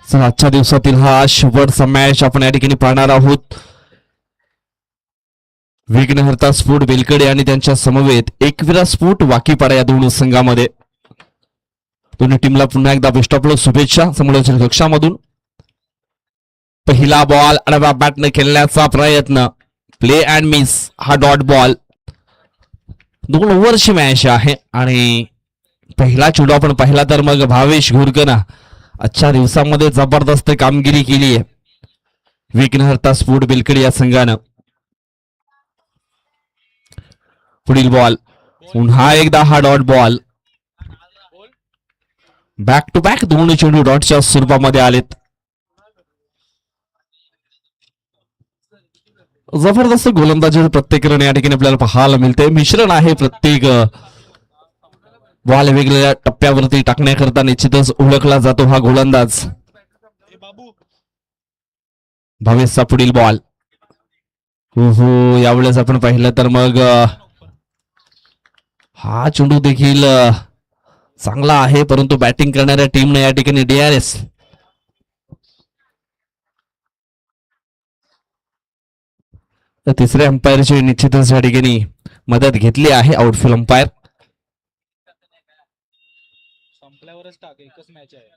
चला आजच्या दिवसातील हा शेवटचा मॅच आपण या ठिकाणी पाहणार आहोत. विघ्नहर्ता स्फोट बेलकडे आणि त्यांच्या समवेत एकविरा स्फोट वाकीपाडा या दोन संघामध्ये. दोन्ही टीमला पुन्हा एकदा बेस्ट ऑफ लक शुभेच्छा. समालोचन कक्षामधून पहिला बॉल अडवा बॅटने खेळण्याचा प्रयत्न, प्ले अँड मिस. हा डॉट बॉल. 2 ओव्हरची मॅच आहे आणि पहिला चेंडू आपण पाहिला तर मग भावेश घोरकर आजच्या दिवसामध्ये जबरदस्त कामगिरी केली आहे विघ्नहर्ता स्फोट बेलकडे या संघानं. पुढील बॉल पुन्हा एकदा हा dot ball. Back to back 2 चेंडू डॉटच्या स्वरूपामध्ये आलेत. जबरदस्त गोलंदाजी प्रत्येक रन या ठिकाणी आपल्याला पाहायला मिळते. मिश्रण आहे प्रत्येक बॉल वेगवेगळ्या टप्प्यावरती टाकण्याकरता निश्चितच ओळखला जातो हा गोलंदाज. भावेशचा पुढील बॉल. हो यावेळेस आपण पाहिलं तर मग हा चेंडू देखील चांगला आहे, परंतु बॅटिंग करणाऱ्या टीमने या ठिकाणी DRS. तिसऱ्या अंपायरची निश्चितच या ठिकाणी मदत घेतली आहे आउटफील्ड अंपायर. संपल्यावरच टाक, एकच मॅच आहे.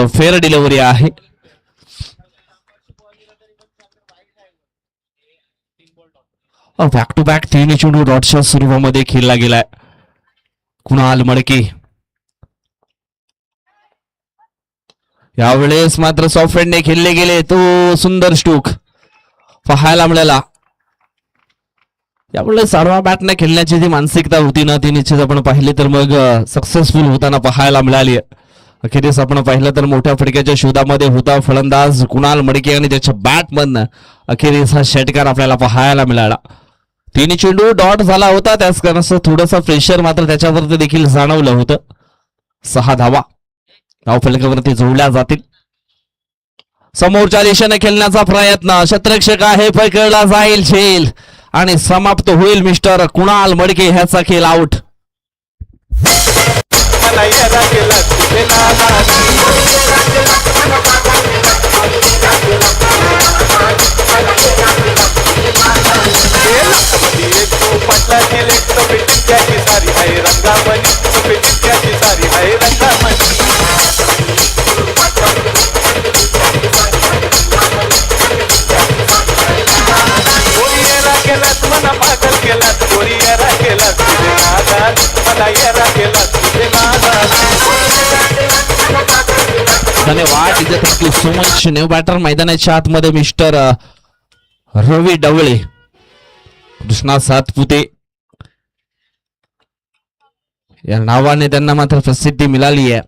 फेअर डिलिव्हरी आहे. बॅक टू बॅक 3 चेंडू डॉटच्या स्वरूपामध्ये खेळला गेलाय. कुणाल मडके यावेळेस मात्र सॉफ्टने खेळले गेले. तो सुंदर स्ट्रोक पाहायला मिळाला. यावेळेस आडवा बॅटने खेळण्याची जी मानसिकता होती ना ती निश्चित आपण पाहिली तर मग सक्सेसफुल होताना पाहायला मिळाली. अखेरीस आपण पाहिलं तर मोठ्या फटक्याच्या शोधामध्ये होता फलंदाज कुणाल मडके आणि त्याच्या बॅटमधनं अखेरीस हा षटकार आपल्याला पाहायला मिळाला. 3 चेंडू डॉट झाला होता, त्याच कारणास्तव थोडंसं प्रेशर मात्र त्याच्यावरती देखील जाणवलं होतं. 6 धावा धाव फलकावरती जोडल्या जातील. समोरच्या दिशेने खेळण्याचा प्रयत्न, शतरक्षक आहे, पकडला जाईल झेल आणि समाप्त होईल. मिस्टर कुणाल मडके ह्याचा खेळ आउट. धन्यवाद. Thank you so much. New batter मैदानाच्या आतमध्ये मिस्टर रवी डवळे, कृष्णा सातपुते या नावाने त्यांना मात्र प्रसिद्धी मिळाली आहे.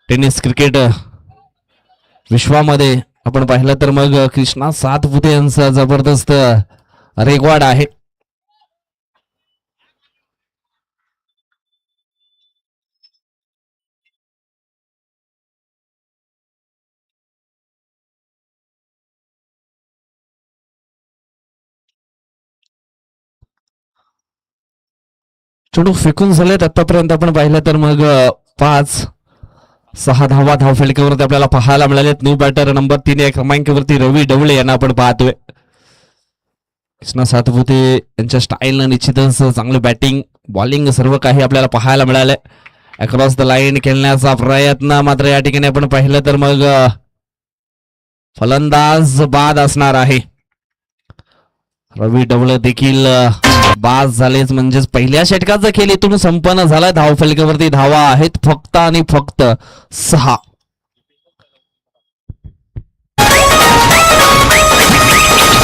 टेनिस क्रिकेट विश्वामध्ये आपण पाहिलं तर मग कृष्णा सातपुते यांचा जबरदस्त रेकॉर्ड आहे. चेंडू फेकून झालेत आतापर्यंत आपण पाहिलं तर मग 5-6 धावा धाव फलकावरती आपल्याला पाहायला मिळालेत. न्यू बॅटर नंबर 3 या क्रमांकावरती रवी डवळे यांना आपण पाहतोय. कृष्णा सातपुते यांच्या स्टाईलनं निश्चितच चांगलं बॅटिंग बॉलिंग सर्व काही आपल्याला पाहायला मिळालंय. अक्रॉस द लाईन खेळण्याचा प्रयत्न मात्र या ठिकाणी आपण पाहिलं तर मग फलंदाज बाद असणार आहे. रवी डवळे देखील बाद झालेच, म्हणजेच पहिल्या षटकाचा खेळ इथून संपन्न झाला. धाव फलकावरती धावा आहेत फक्त आणि फक्त 6.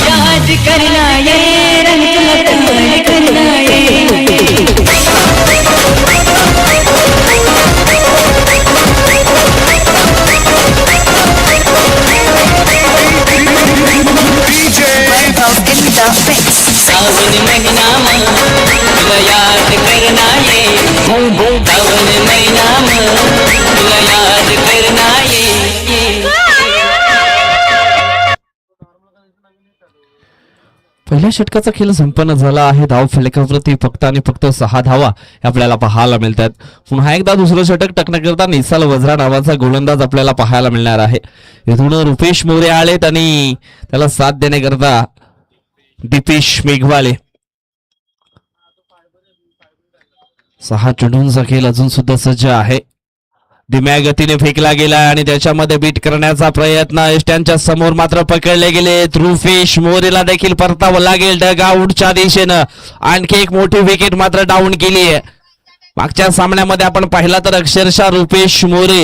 याद करना ये रंग करना ये सावन महिना तुला याद करना ये सावन महिना तुला याद करना ये पहिल्या षटकाचा खेळ संपन्न झाला आहे. धाव फलकावरती फक्त आणि फक्त 6 धावा आपल्याला पाहायला मिळतात. पुन्हा एकदा दुसरं षटक टाकण्याकरता निसाल वज्रा नावाचा गोलंदाज आपल्याला पाहायला मिळणार आहे. इथून रुपेश मोरे आलेत आणि त्याला साथ देण्याकरता दीपेश मेघवाले. 6 चेंडूंचा खेळ अजून सुद्धा सज्ज आहे. धीम्या गतीने फेकला गेला आणि त्याच्यामध्ये बीट करण्याचा प्रयत्न. यष्ट्यांच्या समोर मात्र पकडले गेले. रुपेश मोरेला देखील परतावं लागेल डग आउटच्या दिशेनं. आणखी एक मोठी विकेट मात्र डाऊन केली आहे. मागच्या सामन्यामध्ये आपण पाहिला तर अक्षरशः रुपेश मोरे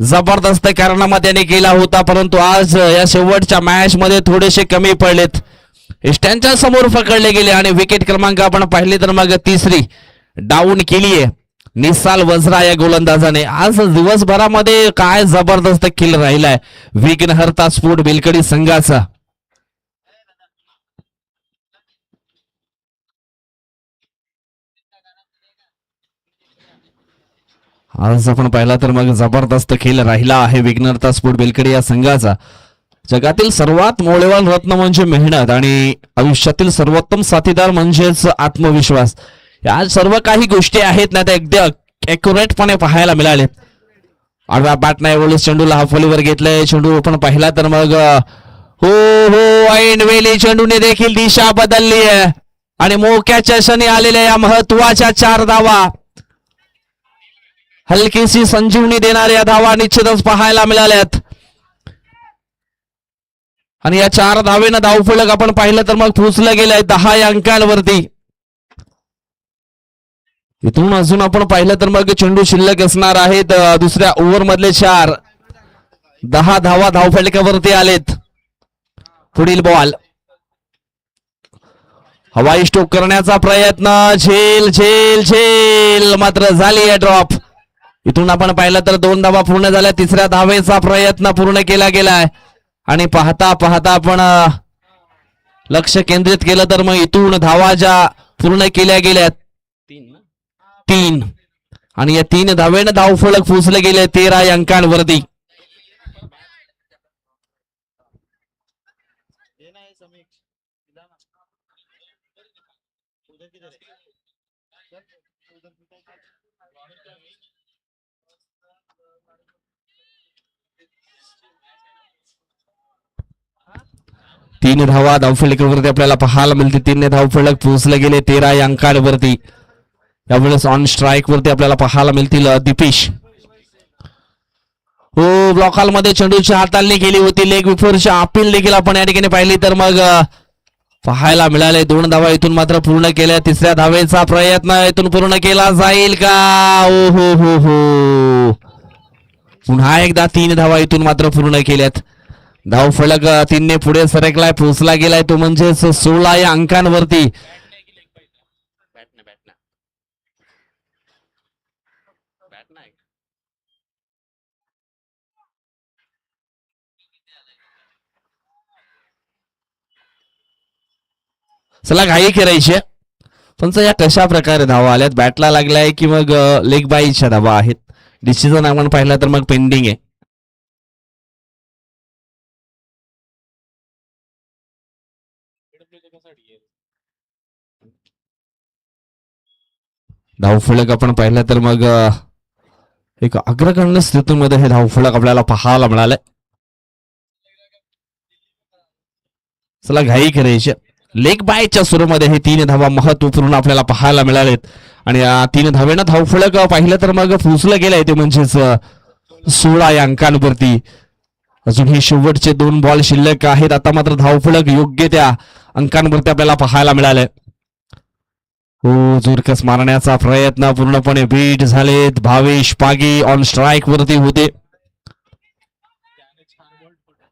जबरदस्त कारनामा त्याने केला होता, परंतु आज या शेवटच्या मॅच मध्ये थोडेसे कमी पडलेत. यष्ट्यांच्या समोर पकडले गेले आणि विकेट क्रमांक आपण पाहिले तर मग 3री डाऊन केली आहे निसाल वज्रा या गोलंदाजाने. आज दिवसभरामध्ये काय जबरदस्त खेळ राहिलाय विघ्नहर्ता स्पोर्ट बेलकडी संघाचा. आज आपण पाहिला तर मग जबरदस्त खेळ राहिला आहे विघ्नहर्ता स्पोर्ट बेलकडी या संघाचा. जगातील सर्वात मौल्यवान रत्न म्हणजे मेहनत आणि आयुष्यातील सर्वोत्तम साथीदार म्हणजेच आत्मविश्वास. या सर्व काही गोष्टी आहेत ना त्या अगदी ॲक्युरेटपणे पाहायला मिळालेत. आडव्या बॅट नाही एवढं चेंडूला हाफोलीवर घेतलंय. चेंडू आपण पाहिला तर मग हो ऐनवेळी चेंडूने देखील दिशा बदलली आहे आणि मोक्याच्या क्षणी आलेल्या या महत्वाच्या 4 धावा, हलकीशी संजीवनी देणाऱ्या धावा निश्चितच पाहायला मिळाल्यात. आणि या 4 धावेनं धावफलक आपण पाहिलं तर मग पोहोचलं गेलंय 10 या अंकांवरती. इथून अजून आपण पाहिलं तर मग चेंडू शिल्लक असणार आहेत. दुसऱ्या ओव्हर मधले 4 10 धावा धावफलकावरती आलेत. पुढील बॉल हवाई स्ट्रोक करण्याचा प्रयत्न. झेल झेल झेल मात्र झाली आहे ड्रॉप. इथून आपण पाहिलं तर 2 धावा पूर्ण झाल्या. 3ऱ्या धावेचा प्रयत्न पूर्ण केला गेलाय आणि पाहता पाहता आपण लक्ष केंद्रित केलं तर मग इथून धावा ज्या पूर्ण केल्या गेल्यात 3 आणि या 3 धावेनं धावफलक पोचले गेले 13 या अंकांवरती. तीन धावा धावफलकावरती आपल्याला पाहायला मिळते. 3 धावफलक पोहोचले गेले 13 या अंकांवरती. यावेळेस ऑन स्ट्राईक वरती आपल्याला पाहायला मिळतील दीपेश. हो ब्लॉक मध्ये चेंडूची हाताळणी केली होती. लेग बिफोरची अपील देखील आपण या ठिकाणी पाहिली तर मग पाहायला मिळाले. 2 धावा इथून मात्र पूर्ण केल्या. 3ऱ्या धावेचा प्रयत्न इथून पूर्ण केला जाईल का? ओ हो हो हो पुन्हा एकदा 3 धावा इथून मात्र पूर्ण केल्यात. धावफलक 3 ने पुढे सरकलाय, पोहोचला गेलाय तो म्हणजेच 16 या अंकांवरती. चला घाई करायची पण या कशा प्रकारे धावा आल्यात. बॅटला लागलाय की मग लेग बाईच्या धावा आहेत. डिसिजन आपण पाहिला तर मग पेंडिंग आहे. धावफलक आपण पाहिलं तर मग एक अग्रगण्य स्थितीमध्ये हे धावफलक आपल्याला पाहायला मिळालंय. चला घाई करायची. लेग बायच्या सुरूमध्ये हे 3 धावा महत्वपूर्ण आपल्याला पाहायला मिळालेत आणि या 3 धावेनं धावफलक पाहिलं तर मग पोचलं गेलंय ते म्हणजेच 16 या अंकांवरती. अजून हे शेवटचे 2 बॉल शिल्लक आहेत. आता मात्र धावफलक योग्य त्या अंकांवरती आपल्याला पाहायला मिळाले. हो जोरकस मारण्याचा प्रयत्न पूर्णपणे बीट झालेत. भावेश पागी ऑन स्ट्राईक वरती होते.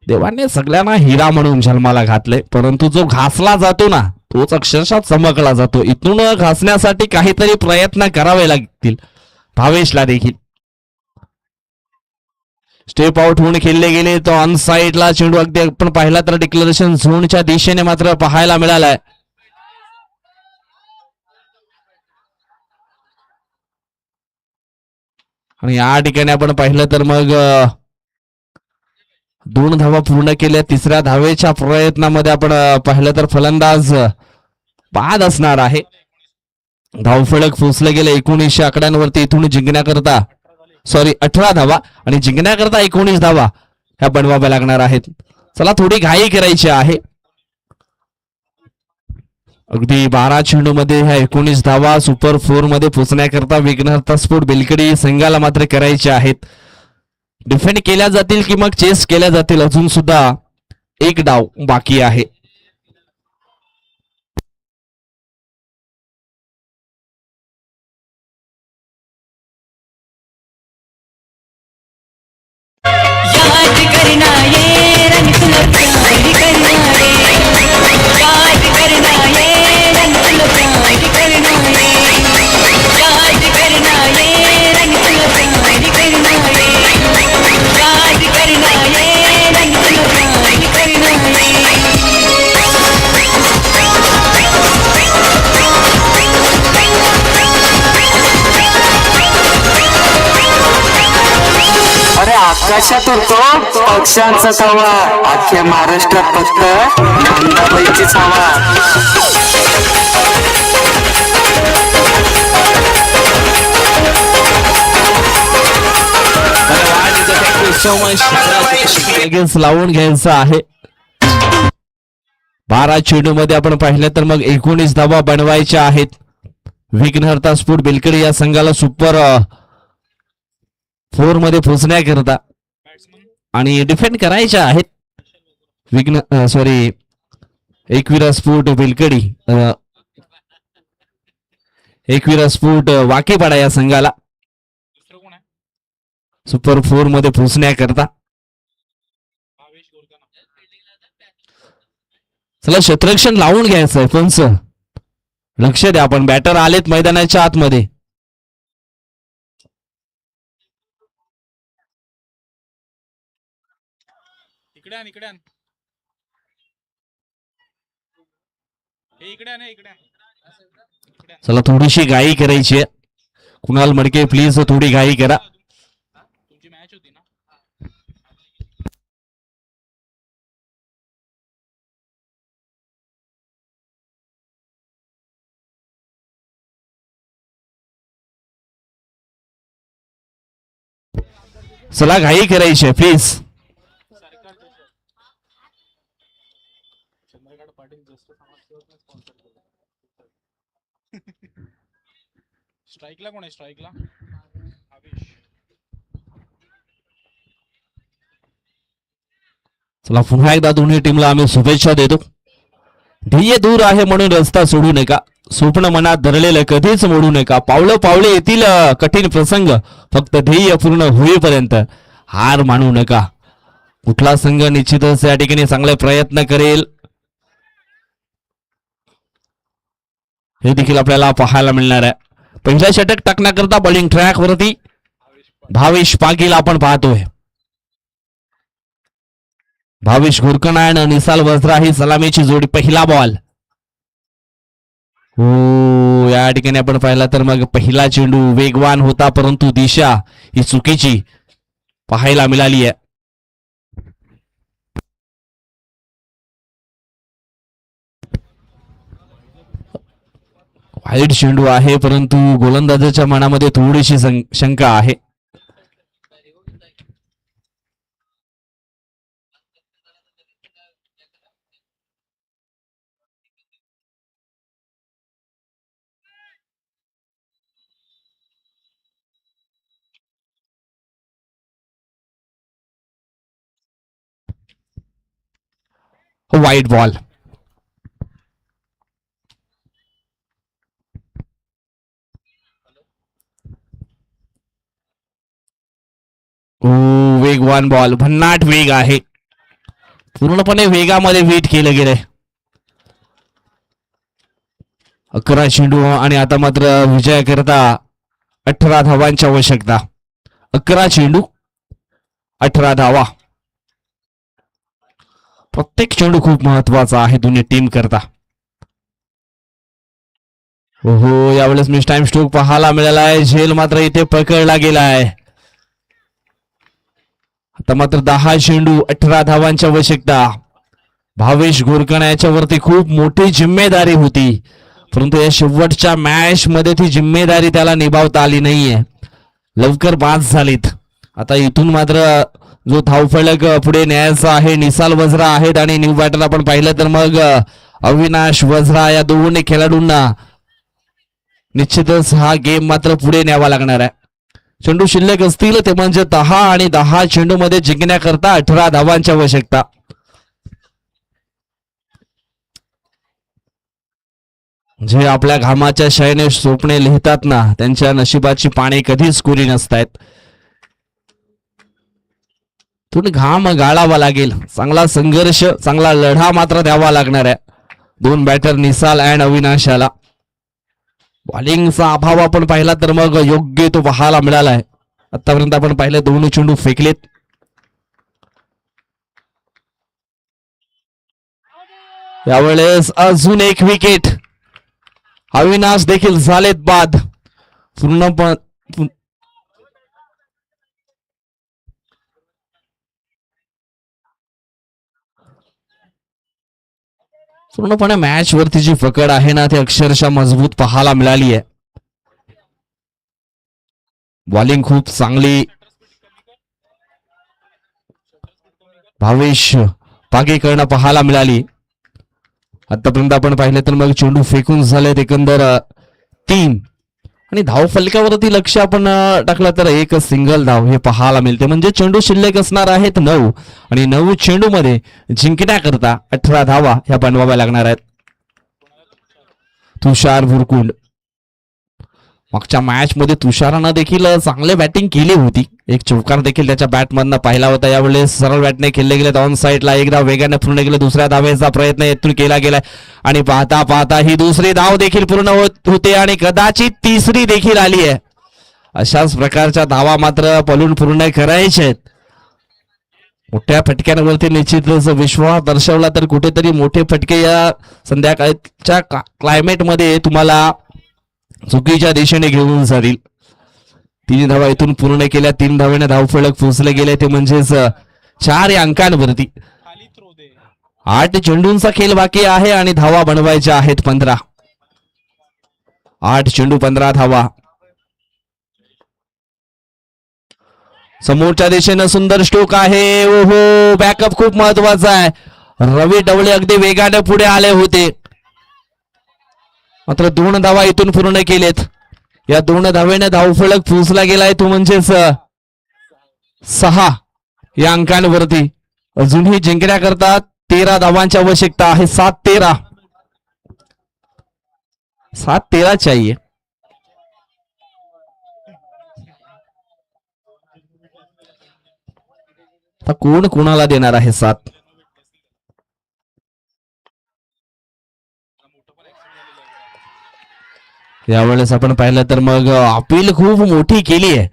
देवाने सगळ्यांना हिरा म्हणून जन्माला घातले, परंतु जो घासला जातो ना तोच अक्षरशः चमकला जातो. इथून घासण्यासाठी काहीतरी प्रयत्न करावे लागतील भावेशला देखील. स्टेप आउट होऊन खेळले गेले तो ऑन साइडला चेंडू अगदी आपण पाहिला तर डिक्लेरेशन झोनच्या दिशेने मात्र पाहायला मिळालाय. आणि या ठिकाणी आपण पाहिलं तर मग 2 धावा पूर्ण केल्या. तिसऱ्या धावेच्या प्रयत्नामध्ये आपण पाहिलं तर फलंदाज बाद असणार आहे. धावफलक पोचले गेले 1900 आकड्यांवरती. इथून जिंकण्याकरता 18 धावा आणि जिंकण्याकरता 19 धावा ह्या बनवाव्या लागणार आहेत. चला थोडी घाई करायची आहे. अगदी 12 चेंडूमध्ये ह्या 19 धावा सुपर 4 मध्ये पोहोचण्याकरता विघ्नहर्ता स्फोट बेलकडी संघाला मात्र करायचे आहेत. डिफेंड केल्या जातील की मग चेस केल्या जातील, अजून सुद्धा एक डाव बाकी आहे. याद करना ये रंग तुला प्यार करना रे, याद करना ये रंग तुला प्यार करना रे, याद करना ये रंग तुला प्यार करना रे, याद करना ये रंग तुला प्यार करना रे. अरे आकाशात उडतो पक्ष्यांचा थवा, अख्ख्या महाराष्ट्रात फक्त नंदाबाईचीच हवा. लगेच लावून घ्यायचं आहे. 12 चेंडू मध्ये आपण पाहिलं तर मग 19 धावा बनवायच्या आहेत. विघ्नहर्ता स्फोट बेलकडी या संघाला सुपर 4 मध्ये पोहोचण्याकरता आणि डिफेंड करायच्या आहेत. एकविरा स्फोट बेलकडी, एकविरा स्फोट वाकीपाडा या संघाला दुसरं कोण आहे? सुपर 4 मध्ये पोहोचण्याकरता. भावेश गोरकाना. चला क्षेत्ररक्षण लावून घ्यायचंय. पंच लक्ष द्या, आपण बॅटर आलेत मैदानाच्या आतमध्ये. इकडे आण, इकडे आण. हे इकडे आण, हे इकडे आण. इकडे आण. चला थोडीशी घाई करायची आहे. कुणाल मडके प्लीज थोडी घाई करा. तुमची मॅच होती ना. चला घाई करायची आहे प्लीज. सरकार चंद्रकांत पाटील जस्ट समाजसेवक स्पॉन्सर केलं. स्ट्राईकला कोण आहे? स्ट्राईकला भावेश. चला पुन्हा एकदा दोन्ही टीमला आम्ही शुभेच्छा देतो. ध्येय दूर आहे म्हणून रस्ता सोडू नका, स्वप्न मनात धरलेलं कधीच मोडू नका. पावलं पावले येतील कठीण प्रसंग, फक्त ध्येय पूर्ण होईपर्यंत हार मानू नका. कुठला संघ निश्चितच या ठिकाणी चांगले प्रयत्न करेल हे देखील आपल्याला पाहायला मिळणार आहे. पहिला षटक टाकण्याकरता बॉलिंग ट्रॅक वरती भावेश पाटील आपण पाहतोय. भावेश घोरकनायन निसाल वज्रा ही सलामीची जोडी. पहिला बॉल. हो, या ठिकाणी आपण पाहिला तर मग पहिला चेंडू वेगवान होता, परंतु दिशा ही चुकीची पाहायला मिळाली आहे. वाईट चेंडू आहे, परंतु गोलंदाजाच्या मनामध्ये थोडीशी शंका आहे. वाईट बॉल. वेगवान बॉल, भन्नाट वेग आहे, पूर्णपणे वेगामध्ये वेट केलं गेलंय. 11 चेंडू आणि आता मात्र विजयाकरता 18 धावांची आवश्यकता. 11 चेंडू 18 धावा. प्रत्येक चेंडू खूप महत्वाचा आहे दोन्ही टीम करता. हो, यावेळेस मिस टाइम स्ट्रोक पाहायला मिळाला आहे. झेल मात्र इथे पकडला गेला आहे. आता मात्र 10 चेंडू 18 धावांची आवश्यकता. भावेश गोरकण याच्यावरती खूप मोठी जिम्मेदारी होती, परंतु या शेवटच्या मॅच मध्ये ती जिम्मेदारी त्याला निभावता आली नाहीये. लवकर बाद झालीत. आता इथून मात्र जो धावफलक पुढे न्यायचा आहे, निसाल वज्रा आहेत आणि न्यू बॅटल आपण पाहिलं तर मग अविनाश वज्रा या दोन्ही खेळाडूंना निश्चितच हा गेम मात्र पुढे न्यावा लागणार आहे. चेंडू शिल्लक असतील ते म्हणजे 10 आणि 10 चेंडू मध्ये जिंकण्याकरता 18 धावांची आवश्यकता. जे आपल्या घामाच्या शयने स्वप्ने लिहितात ना, त्यांच्या नशिबाची पाने कधीच कोरी नसतायत. तुम्ही घाम गाळावा लागेल, चांगला संघर्ष, चांगला लढा मात्र द्यावा लागणार आहे. 2 बॅटर निसाल अँड अविनाशाला. बॉलिंगचा अभाव आपण पाहिला तर मग योग्य तो पाहायला मिळाला आहे. आतापर्यंत आपण पाहिले 2 चेंडू फेकलेत. यावेळेस अजून एक विकेट. अविनाश देखील झालेत बाद. पूर्णपणे मॅच वरती जी पकड आहे ना, ती अक्षरशः मजबूत पाहायला मिळाली आहे. बॉलिंग खूप चांगली भावेश पागेकरनं पाहायला मिळाली. आतापर्यंत आपण पाहिलं तर मग चेंडू फेकून झालेत एकंदर 3 आणि धाव फलकावरती लक्ष आपण टाकलं तर एक सिंगल धाव हे पाहायला मिळते. म्हणजे चेंडू शिल्लक असणार आहेत 9 आणि 9 चेंडू मध्ये जिंकण्याकरता 18 धावा ह्या बनवाव्या लागणार आहेत. तुषार भुरकुंड. मागच्या मॅच मध्ये तुषारानं देखील चांगले बॅटिंग केली होती. एक चौकार देखील त्याच्या बॅटमधनं पाहिला होता. यावेळेस सरळ बॅटने खेळले गेले ऑन साईडला. एकदा वेगाने पूर्ण गेले. दुसऱ्या धावेचा प्रयत्न येथून केला गेलाय आणि पाहता पाहता ही दुसरी धाव देखील पूर्ण होते आणि कदाचित तिसरी देखील आली आहे. अशाच प्रकारच्या धावा मात्र पलून पूर्ण करायचे आहेत. मोठ्या फटक्यांवरती निश्चितच विश्वास दर्शवला तर कुठेतरी मोठे फटके या संध्याकाळच्या क्लायमेट मध्ये तुम्हाला चुकीच्या दिशेने घेऊन जातील. 3 धावा इथून पूर्ण केल्या. 3 धावेने धावफलक पोहोचले गेले ते म्हणजेच 4 या अंकांवरती. 8 चेंडूंचा खेळ बाकी आहे आणि धावा बनवायच्या आहेत 15. 8 चेंडू 15 धावा. समोरच्या दिशेनं सुंदर स्ट्रोक आहे. ओहो, बॅकअप खूप महत्वाचा आहे. रवी डवळे अगदी वेगाने पुढे आले होते, मात्र 2 धावा इथून पूर्ण केलेत. या 2 धावेने धावफलक पोहोचला गेलाय तो म्हणजेच 6 या अंकांवरती. अजूनही जिंकण्याकरता 13 धावांची आवश्यकता आहे. 7-13 7-13 चाहिए. आता कोण कोणाला देणार आहे 7? यावेळेस आपण पाहिलं तर मग अपील खूप मोठी केली आहे,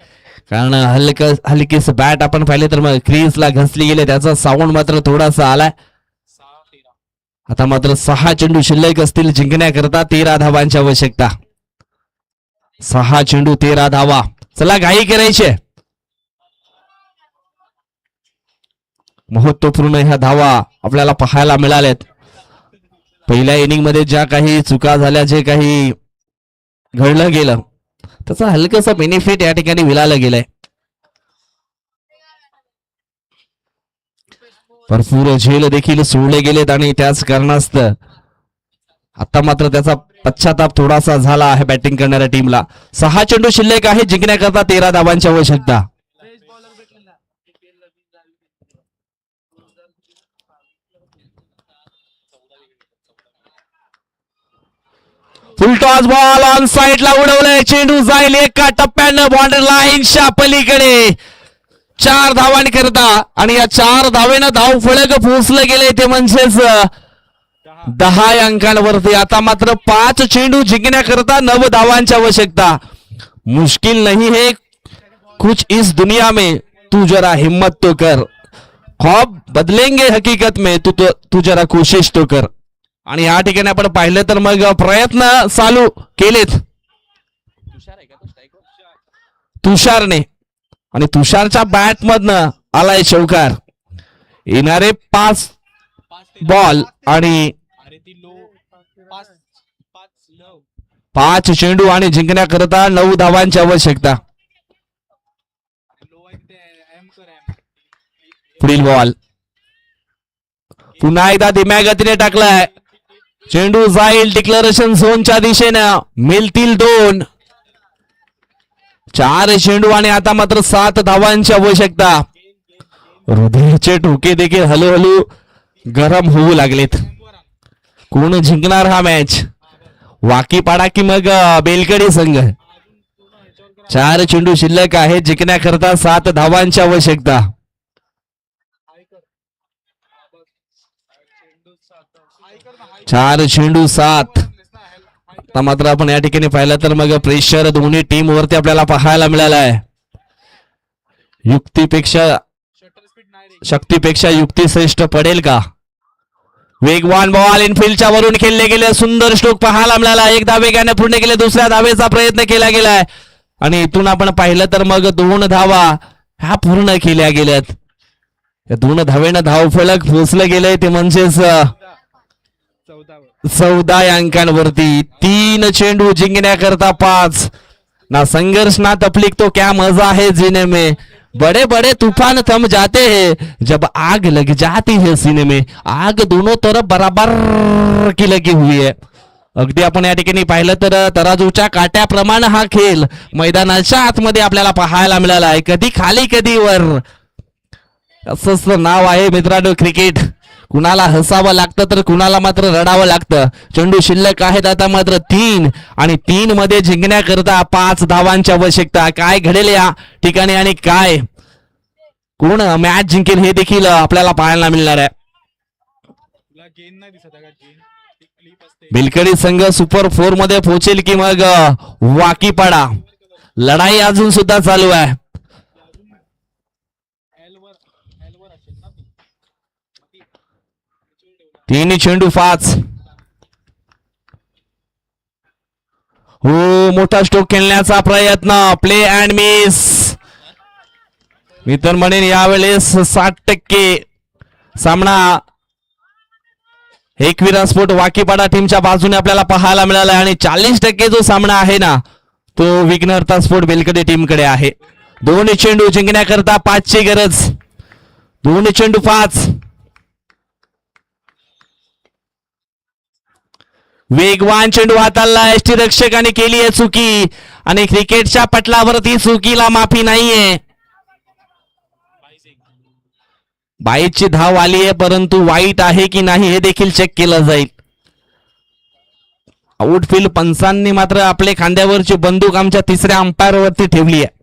कारण हलकीस बॅट आपण पाहिले तर मग क्रीजला घसली गेले, त्याचा साऊंड मात्र थोडासा आलाय. आता मात्र 6 चेंडू शिल्लक असतील जिंकण्याकरता. 13 धावांची आवश्यकता. 6 चेंडू 13 धावा. चला घाई करायचे. महत्वपूर्ण ह्या धावा आपल्याला पाहायला मिळाल्यात. पहिल्या इनिंग मध्ये ज्या काही चुका झाल्या, जे काही घडलं गेलं, त्याचा हलकसा बेनिफिट या ठिकाणी मिळालं गेलंय. भरपूर झेल देखील सोडले गेलेत आणि त्याच कारणास्तव आता मात्र त्याचा पश्चाताप थोडासा झाला आहे बॅटिंग करणाऱ्या टीमला. 6 चेंडू शिल्लक आहे जिंकण्याकरता. 13 धावांची आवश्यकता. फुल टॉस बॉल ऑन साइडला उडवलाय. चेंडू जाईल एका टप्प्यानं बॉर्डर लाईनच्या पलीकडे. 4 धावांकरता आणि या 4 धावेनं धाव फलक पोहोचले गेले ते म्हणजेच 10 अंकांवरती. आता मात्र 5 चेंडू जिंकण्याकरता 9 धावांची आवश्यकता. मुश्किल नहीं है कुछ इस दुनिया में, तू जरा हिम्मत तो कर. ख्वाब बदलेंगे हकीकत में, तू जरा कोशिश तो कर. आणि या ठिकाणी आपण पाहिलं तर मग प्रयत्न चालू केलेत तुषारने, आणि तुषारच्या बॅट मधनं आलाय चौकार. येणारे 5 बॉल आणि अरे ती लो 5 5 चेंडू आणि जिंकण्याकरता 9 धावांची आवश्यकता. लो आहे ते एम कर एम. पुढील बॉल पुन्हा एकदा धीम्या गतीने टाकलाय. चेंडू जाईल डिक्लरेशन झोनच्या दिशेनं. मिळतील 2. 4 चेंडू आणि आता मात्र 7 धावांची आवश्यकता. हृदयाचे ठोके देखील हळूहळू गरम होऊ लागलेत. कोण जिंकणार हा मॅच? वाकीपाडा की मग बेलकडी संघ? 4 चेंडू शिल्लक आहे. जिंकण्याकरता 7 धावांची आवश्यकता. 4 चेंडू 7. आता मात्र आपण या ठिकाणी पाहिलं तर मग प्रेशर दोन्ही टीम वरती आपल्याला पाहायला मिळाला आहे. युक्तीपेक्षा शटर स्पीड नाही रे. शक्तीपेक्षा युक्ती श्रेष्ठ पडेल का? वेगवान बॉल इनफिल्डच्या वरून खेळले गेले. सुंदर स्ट्रोक पाहायला मिळाला. एक धावेगाने पूर्ण केले. दुसऱ्या धावेचा प्रयत्न केला गेलाय आणि इथून आपण पाहिलं तर मग 2 धावा ह्या पूर्ण केल्या गेल्यात. या 2 धावेनं धावफलक पोचलं गेलंय ते म्हणजेच 14 अंकांवरती. 3 चेंडू जिंकण्याकरता 5. ना संघर्ष ना तकलीफ तो क्या मजा है जीने में. बड़े बड़े तूफान थम जाते हैं जब आग लग जाती है सीने में. आग दोनों तरफ बराबर की लगी हुई है. अगदी आपण या ठिकाणी पाहिलं तर तराजूच्या काट्याप्रमाणे हा खेळ मैदानाच्या आतमध्ये आपल्याला पाहायला मिळाला आहे. कधी खाली कधी वर असंच नाव आहे मित्रांनो क्रिकेट. कुणाला हसावं लागतं तर कुणाला मात्र रडावं लागतं. चेंडू शिल्लक आहेत आता मात्र 3 आणि 3 मध्ये जिंकण्याकरता 5 धावांची आवश्यकता. काय घडेल या ठिकाणी आणि काय कोण मॅच जिंकेल हे देखील आपल्याला पाहायला मिळणार आहे. तुला गेन नाही दिसत आहे का? गेन क्लिप असते. बिलकडी संघ सुपर 4 मध्ये पोहोचेल की मग वाकीपाडा? लढाई अजून सुद्धा चालू आहे. एल वर असेल ना ती. 3 चेंडू 5. हो मोठा स्ट्रोक खेळण्याचा प्रयत्न. Play and miss. मी तर म्हणेन यावेळेस 60% सामना एकविरा स्पोर्ट वाकीपाडा टीमच्या बाजूने आपल्याला पाहायला मिळाला आणि 40% जो सामना आहे ना तो विघ्नहर्ता स्पोर्ट बेलकडे टीमकडे आहे. 2 चेंडू जिंकण्याकरता 5 ची गरज. 2 चेंडू 5. वेगवान चेंडू हाताळला. यष्टीरक्षकाने केली आहे चुकी आणि क्रिकेटच्या पटलावरती चुकीला माफी नाहीये. 22ची धाव आली आहे परंतु वाईट आहे की नाही हे देखील चेक केलं जाईल. आउटफील्ड पंचांनी मात्र आपले खांद्यावरची बंदूक आमच्या 3ऱ्या अंपायर वरती ठेवली आहे.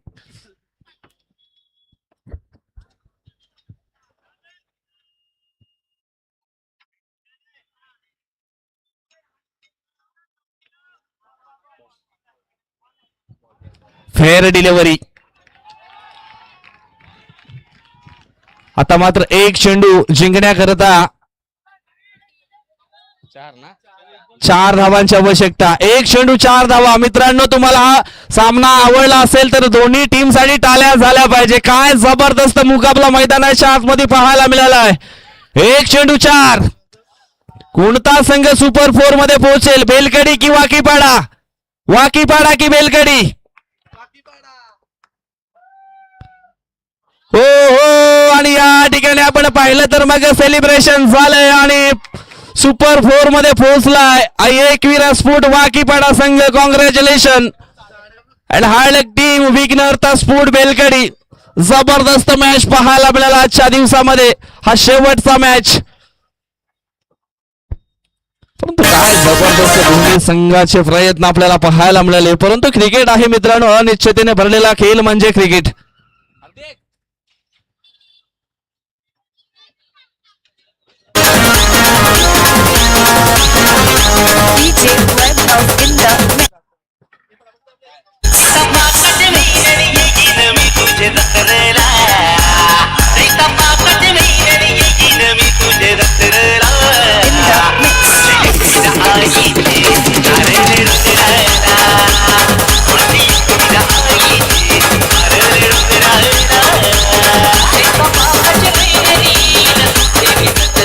Fair delivery. आता मात्र 1 चेंडू जिंकण्याकरता 4 धावांची आवश्यकता. 1 चेंडू 4 धावा. मित्रांनो तुम्हाला हा सामना आवडला असेल तर दोन्ही टीम साठी टाळ्या झाल्या पाहिजे. काय जबरदस्त मुकाबला मैदानाच्या आतमध्ये पाहायला मिळाला आहे. 1 चेंडू 4. कोणता संघ सुपर 4 मध्ये पोहोचेल? बेलकडी की वाकीपाडा? वाकीपाडा की बेलकडी? हो हो. आणि या ठिकाणी आपण पाहिलं तर मग सेलिब्रेशन झालंय आणि सुपर 4 मध्ये पोहोचलाय एकविरा स्पोर्ट वाकीपाडा संघ. कॉंग्रॅच्युलेशन अँड हार्ड टीम विघ्नहर्ता स्पोर्ट बेलकडी. जबरदस्त मॅच पाहायला मिळाला आजच्या दिवसामध्ये. हा शेवटचा मॅच. परंतु काय जबरदस्त दोन्ही संघाचे प्रयत्न आपल्याला पाहायला मिळाले. परंतु क्रिकेट आहे मित्रांनो. अनिश्चिततेने भरलेला खेळ म्हणजे क्रिकेट. DJ Web